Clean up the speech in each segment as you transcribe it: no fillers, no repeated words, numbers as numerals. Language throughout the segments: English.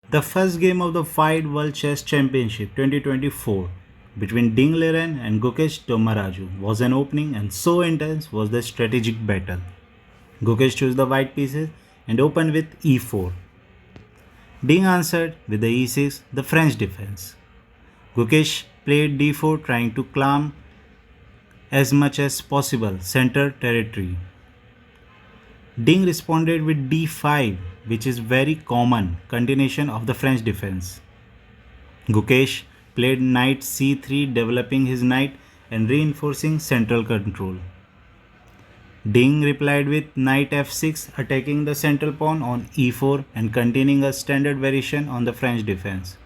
The first game of the Wide World Chess Championship 2024 between Ding Liren and Gukesh Tomaraju was an opening, and so intense was the strategic battle. Gukesh chose the white pieces and opened with e4. Ding answered with the e6, the French defense. Gukesh played d4 trying to claim as much as possible center territory. Ding responded with d5, which is very common continuation of the French defense. Gukesh played knight c3, developing his knight and reinforcing central control. Ding replied with knight f6, attacking the central pawn on e4 and containing a standard variation on the French defense.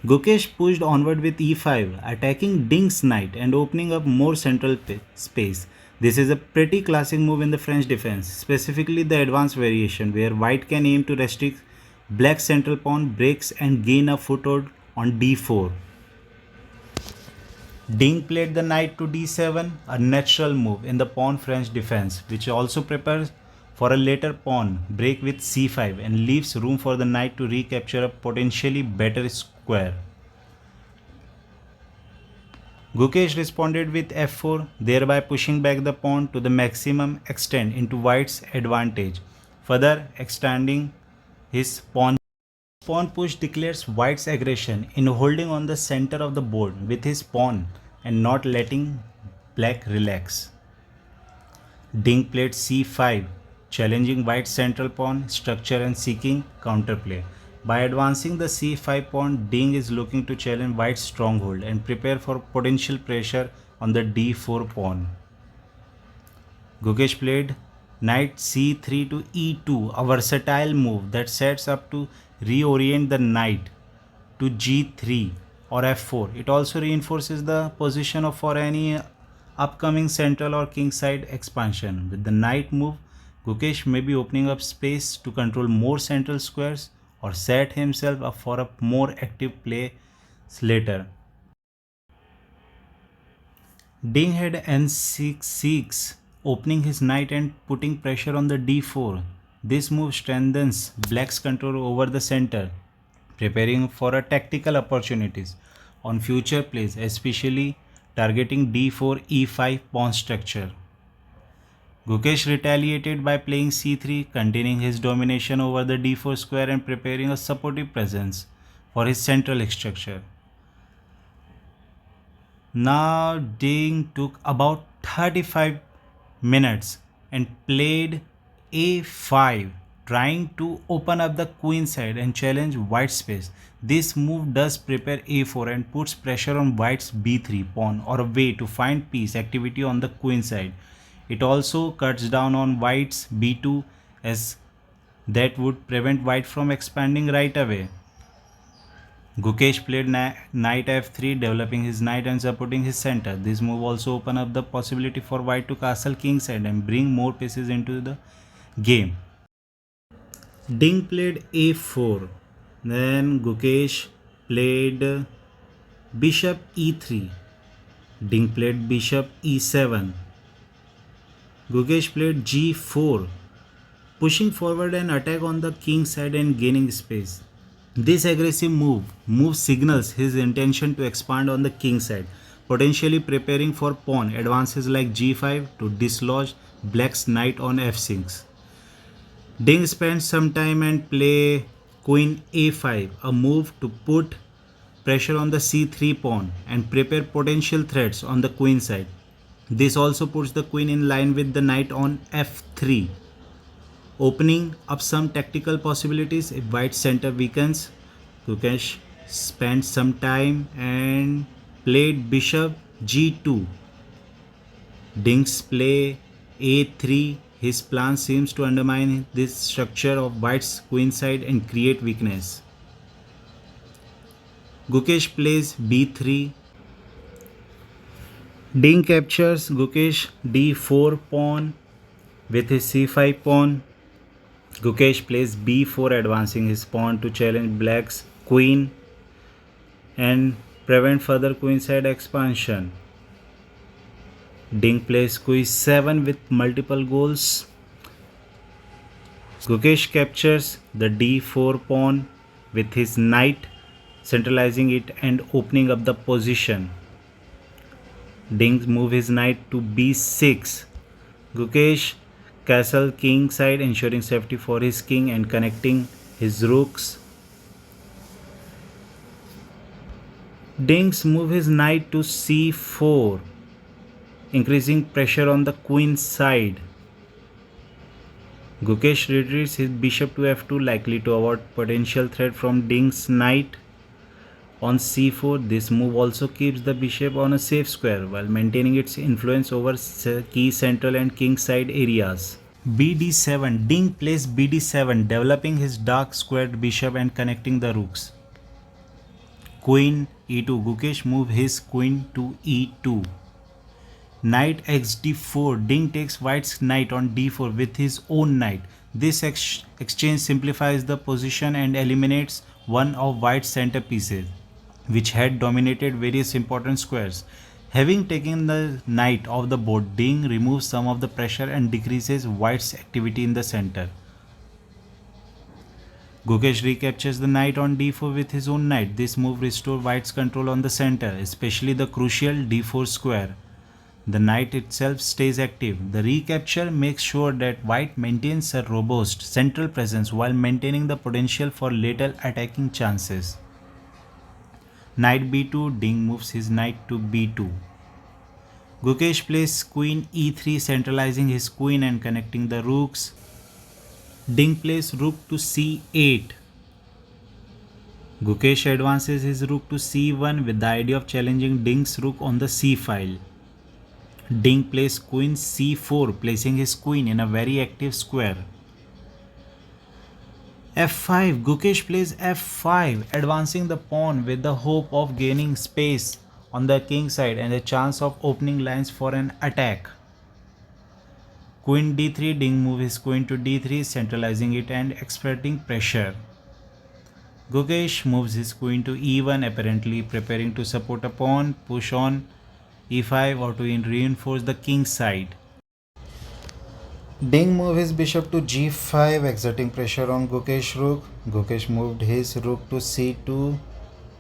Gukesh pushed onward with e5, attacking Ding's knight and opening up more central space. This is a pretty classic move in the French defense, specifically the advanced variation where white can aim to restrict black's central pawn, breaks and gain a foothold on d4. Ding played the knight to d7, a natural move in the pawn French defense, which also prepares for a later pawn break with c5 and leaves room for the knight to recapture a potentially better square. Gukesh responded with f4, thereby pushing back the pawn to the maximum extent into white's advantage, further extending his pawn. Pawn push declares white's aggression in holding on the center of the board with his pawn and not letting black relax. Ding played c5, challenging white's central pawn structure and seeking counterplay. By advancing the c5 pawn, Ding is looking to challenge white's stronghold and prepare for potential pressure on the d4 pawn. Gukesh played knight c3 to e2, a versatile move that sets up to reorient the knight to g3 or f4. It also reinforces the position for any upcoming central or kingside expansion. With the knight move, Gukesh may be opening up space to control more central squares or set himself up for a more active play later. Ding had n6, opening his knight and putting pressure on the d4. This move strengthens black's control over the center, preparing for a tactical opportunities on future plays, especially targeting d4 e5 pawn structure. Gukesh retaliated by playing c3, containing his domination over the d4 square and preparing a supportive presence for his central structure. Now Ding took about 35 minutes and played a5, trying to open up the queen side and challenge white's space. This move does prepare a4 and puts pressure on white's b3 pawn or a way to find piece activity on the queen side. It also cuts down on white's b2 as that would prevent white from expanding right away. Gukesh played knight f3, developing his knight and supporting his center. This move also opened up the possibility for white to castle kingside and bring more pieces into the game. Ding played a4. Then Gukesh played bishop e3. Ding played bishop e7. Gukesh played g4, pushing forward an attack on the king side and gaining space. This aggressive move signals his intention to expand on the king side, potentially preparing for pawn advances like g5 to dislodge black's knight on f6. Ding spends some time and play queen a5, a move to put pressure on the c3 pawn and prepare potential threats on the queen side. This also puts the queen in line with the knight on f3, opening up some tactical possibilities if white's center weakens. Gukesh spent some time and played bishop g2. Ding's play a3. His plan seems to undermine this structure of white's queen side and create weakness. Gukesh plays b3. Ding captures Gukesh d4 pawn with his c5 pawn. Gukesh plays b4, advancing his pawn to challenge black's queen and prevent further queenside expansion. Ding plays queen 7 with multiple goals. Gukesh captures the d4 pawn with his knight, centralizing it and opening up the position. Dings move his knight to b6. Gukesh castle king side, ensuring safety for his king and connecting his rooks. Dings move his knight to c4, increasing pressure on the queen side. Gukesh retreats his bishop to f2, likely to avoid potential threat from Ding's knight. On c4, this move also keeps the bishop on a safe square while maintaining its influence over key central and king side areas. bd7, Ding plays bd7, developing his dark squared bishop and connecting the rooks. Queen e2, Gukesh moves his queen to e2. Knight xd4, Ding takes white's knight on d4 with his own knight. This exchange simplifies the position and eliminates one of white's center pieces, which had dominated various important squares. Having taken the knight off the board, Ding removes some of the pressure and decreases white's activity in the center. Gukesh recaptures the knight on d4 with his own knight. This move restores white's control on the center, especially the crucial d4 square. The knight itself stays active. The recapture makes sure that white maintains a robust central presence while maintaining the potential for later attacking chances. Knight b2, Ding moves his knight to b2. Gukesh plays queen e3, centralizing his queen and connecting the rooks. Ding plays rook to c8. Gukesh advances his rook to c1 with the idea of challenging Ding's rook on the c file. Ding plays queen c4, placing his queen in a very active square. f5, Gukesh plays f5, advancing the pawn with the hope of gaining space on the king side and a chance of opening lines for an attack. Queen d3, Ding moves his queen to d3, centralizing it and exerting pressure. Gukesh moves his queen to e1, apparently preparing to support a pawn, push on e5 or to reinforce the king side. Ding moved his bishop to g5, exerting pressure on Gukesh's rook. Gukesh moved his rook to c2.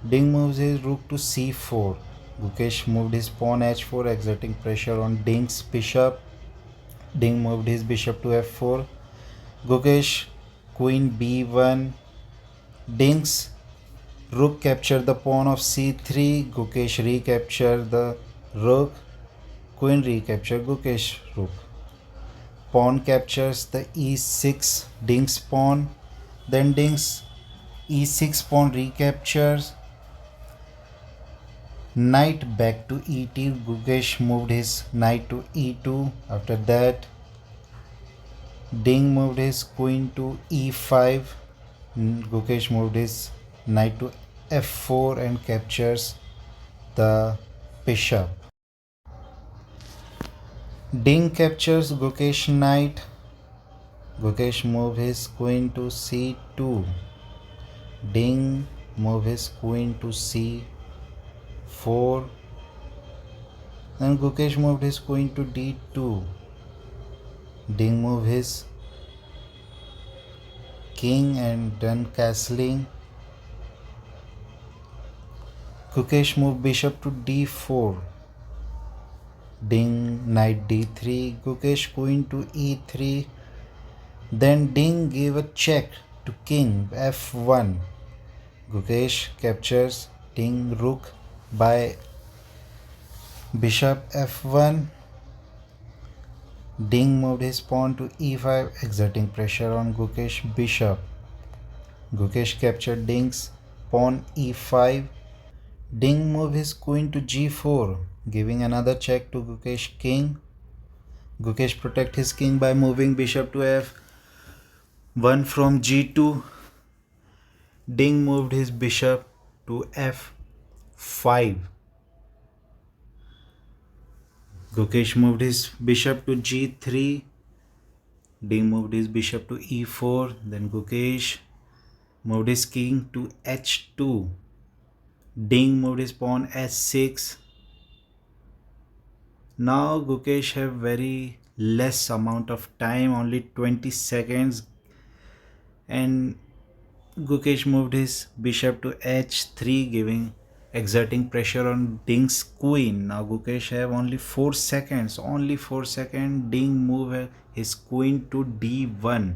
Ding moves his rook to c4. Gukesh moved his pawn h4, exerting pressure on Ding's bishop. Ding moved his bishop to f4. Gukesh queen b1. Ding's rook captured the pawn of c3. Gukesh recaptured the rook. Queen recaptured Gukesh's rook. Pawn captures the e6 Ding's pawn. Then Ding's e6 pawn recaptures. Knight back to e2. Gukesh moved his knight to e2. After that, Ding moved his queen to e5. Gukesh moved his knight to f4 and captures the bishop. Ding captures Gukesh knight. Gukesh moved his queen to c2. Ding moved his queen to c4. Then Gukesh moved his queen to d2. Ding moved his king and done castling. Gukesh moved bishop to d4. Ding knight d3. Gukesh queen to e3. Then Ding gave a check to king f1. Gukesh captures Ding rook by bishop f1. Ding moved his pawn to e5, exerting pressure on Gukesh's bishop. Gukesh captured Ding's pawn e5. Ding moved his queen to g4, giving another check to Gukesh's king. Gukesh protect his king by moving bishop to f1 from g2. Ding moved his bishop to f5. Gukesh moved his bishop to g3. Ding moved his bishop to e4. Then Gukesh moved his king to h2. Ding moved his pawn h6. Now Gukesh have very less amount of time, only 20 seconds, and Gukesh moved his bishop to h3, giving exerting pressure on Ding's queen. Now Gukesh have only 4 seconds. Only 4 seconds. Ding move his queen to d1.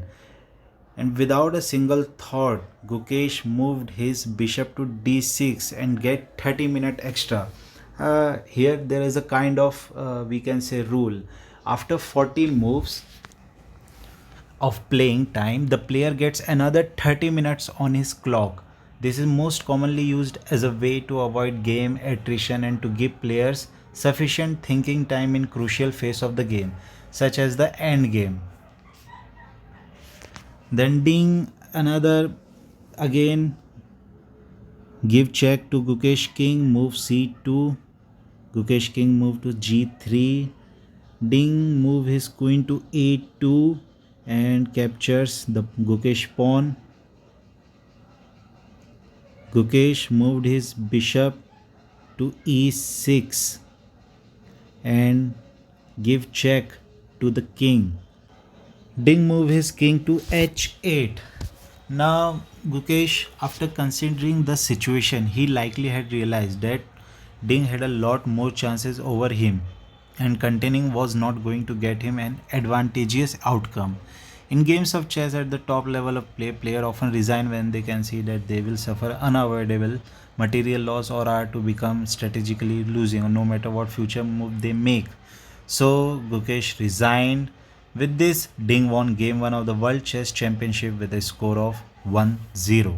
And without a single thought, Gukesh moved his bishop to d6 and get 30-minute extra. Here there is a kind of we can say rule. After 40 moves, of playing time, the player gets another 30 minutes on his clock. This is most commonly used as a way to avoid game attrition and to give players sufficient thinking time in crucial phase of the game, such as the end game. Then ding another again give check to Gukesh King, move c2, Gukesh King move to g3, Ding move his queen to a2 and captures the Gukesh pawn. Gukesh moved his bishop to e6 and give check to the king. Ding moved his king to h8. Now Gukesh, after considering the situation, he likely had realized that Ding had a lot more chances over him and containing was not going to get him an advantageous outcome. In games of chess at the top level of play, players often resign when they can see that they will suffer unavoidable material loss or are to become strategically losing no matter what future move they make. So Gukesh resigned. With this, Ding won game 1 of the World Chess Championship with a score of 1-0.